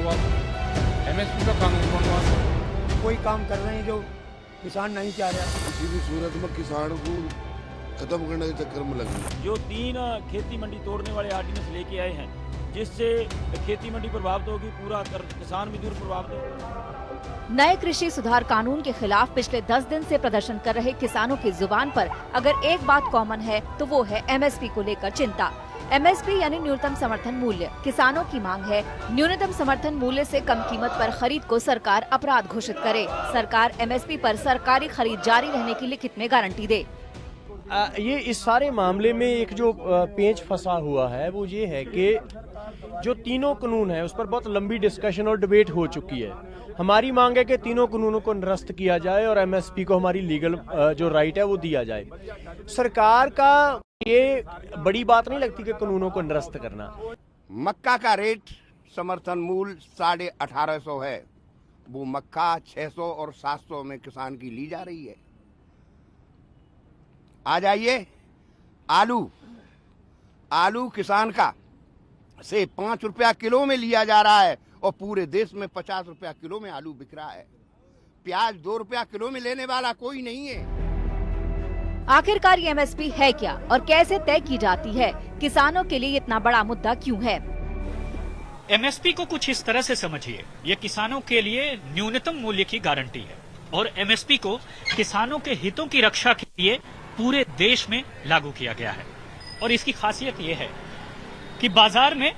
बनवा दो, एमएसपी का कानून बनवा दो। कोई काम कर रहे हैं जो किसान नहीं चाह रहा। किसी भी सूरत में किसान को खत्म करने के चक्कर में लगे। जो 3 खेती मंडी तोड़ने वाले ऑर्डिनेंस लेके आए हैं, जिससे खेती मंडी प्रभावित होगी, पूरा किसान भी दूर प्रभावित होगा। नए कृषि सुधार कानून के खिलाफ पिछले 10 दिन से प्रदर्शन कर रहे किसानों की जुबान पर अगर एक बात कॉमन है तो वो है एमएसपी को लेकर चिंता। एमएसपी यानी न्यूनतम समर्थन मूल्य। किसानों की मांग है न्यूनतम समर्थन मूल्य से कम कीमत पर खरीद को सरकार अपराध घोषित करे। सरकार एमएसपी पर सरकारी खरीद जारी रहने की लिखित में गारंटी दे। ये इस सारे मामले में एक जो पेंच फंसा हुआ है वो ये है कि जो तीनों कानून है उस पर बहुत लंबी डिस्कशन और डिबेट हो चुकी है। हमारी मांग है कि तीनों कानूनों को निरस्त किया जाए और एमएसपी को हमारी लीगल जो राइट है वो दिया जाए। सरकार का ये बड़ी बात नहीं लगती कि कानूनों को निरस्त करना। मक्का का रेट समर्थन मूल्य 1850 है, वो मक्का 600 और 700 में किसान की ली जा रही है। आ जाइए आलू किसान का से 5 रुपया किलो में लिया जा रहा है और पूरे देश में 50 रुपया किलो में आलू बिक रहा है। प्याज 2 रुपया किलो में लेने वाला कोई नहीं है। आखिरकार ये एमएसपी है क्या और कैसे तय की जाती है? किसानों के लिए इतना बड़ा मुद्दा क्यों है? एमएसपी को कुछ इस तरह से समझिए, ये किसानों के लिए न्यूनतम मूल्य की गारंटी है और एमएसपी को किसानों के हितों की रक्षा के लिए पूरे देश में लागू किया गया है। और इसकी खासियत ये है कि बाजार में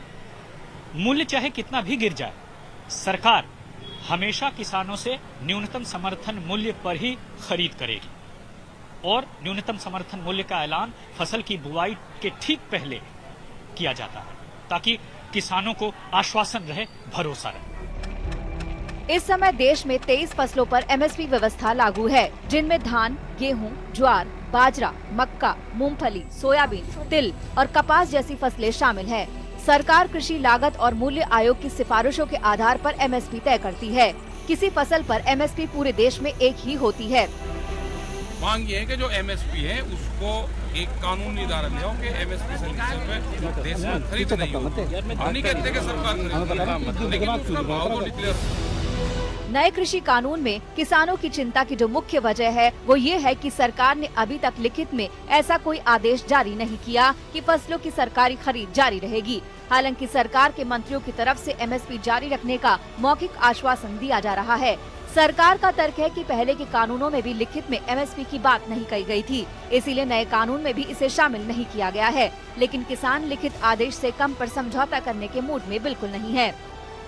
मूल्य चाहे कितना भी गिर जाए, सरकार हमेशा किसानों से न्यूनतम समर्थन मूल्य पर ही खरीद करेगी और न्यूनतम समर्थन मूल्य का ऐलान फसल की बुआई के ठीक पहले किया जाता है ताकि किसानों को आश्वासन रहे, भरोसा रहे। इस समय देश में 23 फसलों पर एमएसपी व्यवस्था लागू है, जिनमें धान, गेहूं, ज्वार, बाजरा, मक्का, मूंगफली, सोयाबीन, तिल और कपास जैसी फसलें शामिल हैं। सरकार कृषि लागत और मूल्य आयोग की सिफारिशों के आधार पर एमएसपी तय करती है। किसी फसल पर एमएसपी पूरे देश में एक ही होती है। मांग ये है कि जो एमएसपी है उसको एक कानून निर्धारण हो कि एमएसपी से नीचे देश में खरीद नहीं हो। हम नहीं कहते कि सरकार लेकिन उसका भाव तो डिक्लेयर। नए कृषि कानून में किसानों की चिंता की जो मुख्य वजह है वो ये है कि सरकार ने अभी तक लिखित में ऐसा कोई आदेश जारी नहीं किया कि फसलों की सरकारी खरीद जारी रहेगी। हालांकि सरकार के मंत्रियों की तरफ से एमएसपी जारी रखने का मौखिक आश्वासन दिया जा रहा है। सरकार का तर्क है कि पहले के कानूनों में भी लिखित में एमएसपी की बात नहीं कही गई थी, इसीलिए नए कानून में भी इसे शामिल नहीं किया गया है। लेकिन किसान लिखित आदेश से कम पर समझौता करने के मूड में बिल्कुल नहीं है।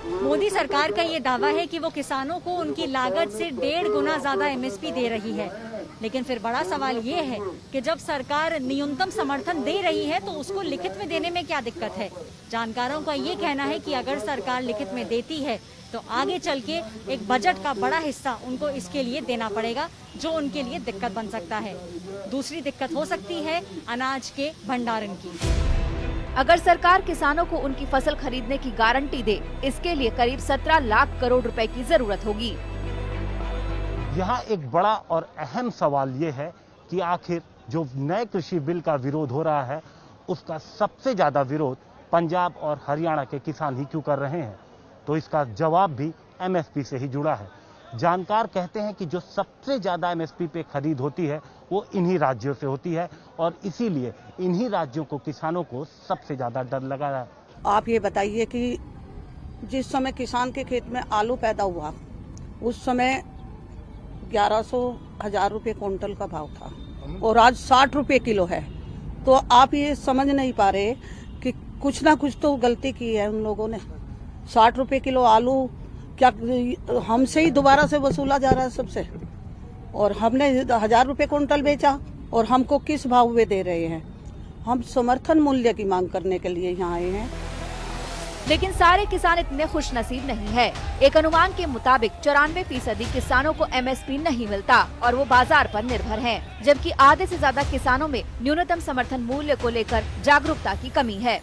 मोदी सरकार का ये दावा है कि वो किसानों को उनकी लागत से 1.5 गुना ज्यादा एमएसपी दे रही है, लेकिन फिर बड़ा सवाल ये है कि जब सरकार न्यूनतम समर्थन दे रही है तो उसको लिखित में देने में क्या दिक्कत है। जानकारों का ये कहना है कि अगर सरकार लिखित में देती है तो आगे चल के एक बजट का बड़ा हिस्सा उनको इसके लिए देना पड़ेगा, जो उनके लिए दिक्कत बन सकता है। दूसरी दिक्कत हो सकती है अनाज के भंडारण की। अगर सरकार किसानों को उनकी फसल खरीदने की गारंटी दे, इसके लिए करीब 17 लाख करोड़ रुपए की जरूरत होगी। यहाँ एक बड़ा और अहम सवाल ये है कि आखिर जो नए कृषि बिल का विरोध हो रहा है उसका सबसे ज्यादा विरोध पंजाब और हरियाणा के किसान ही क्यों कर रहे हैं? तो इसका जवाब भी एमएसपी से ही जुड़ा है। जानकार कहते हैं कि जो सबसे ज्यादा एमएसपी पे खरीद होती है वो इन्हीं राज्यों से होती है और इसीलिए इन्हीं राज्यों को किसानों को सबसे ज्यादा डर लगा है। आप ये बताइए कि जिस समय किसान के खेत में आलू पैदा हुआ उस समय 1100-1000 रुपये क्विंटल का भाव था और आज 60 रुपये किलो है। तो आप ये समझ नहीं पा रहे कि कुछ ना कुछ तो गलती की है उन लोगों ने। 60 रुपये किलो आलू क्या हमसे ही दोबारा से वसूला जा रहा है सबसे, और हमने 1000 रुपये क्विंटल बेचा और हमको किस भाव में दे रहे हैं? हम समर्थन मूल्य की मांग करने के लिए यहाँ आए हैं। लेकिन सारे किसान इतने खुश नसीब नहीं है। एक अनुमान के मुताबिक 94% किसानों को एमएसपी नहीं मिलता और वो बाजार पर निर्भर हैं, जबकि आधे से ज्यादा किसानों में न्यूनतम समर्थन मूल्य को लेकर जागरूकता की कमी है।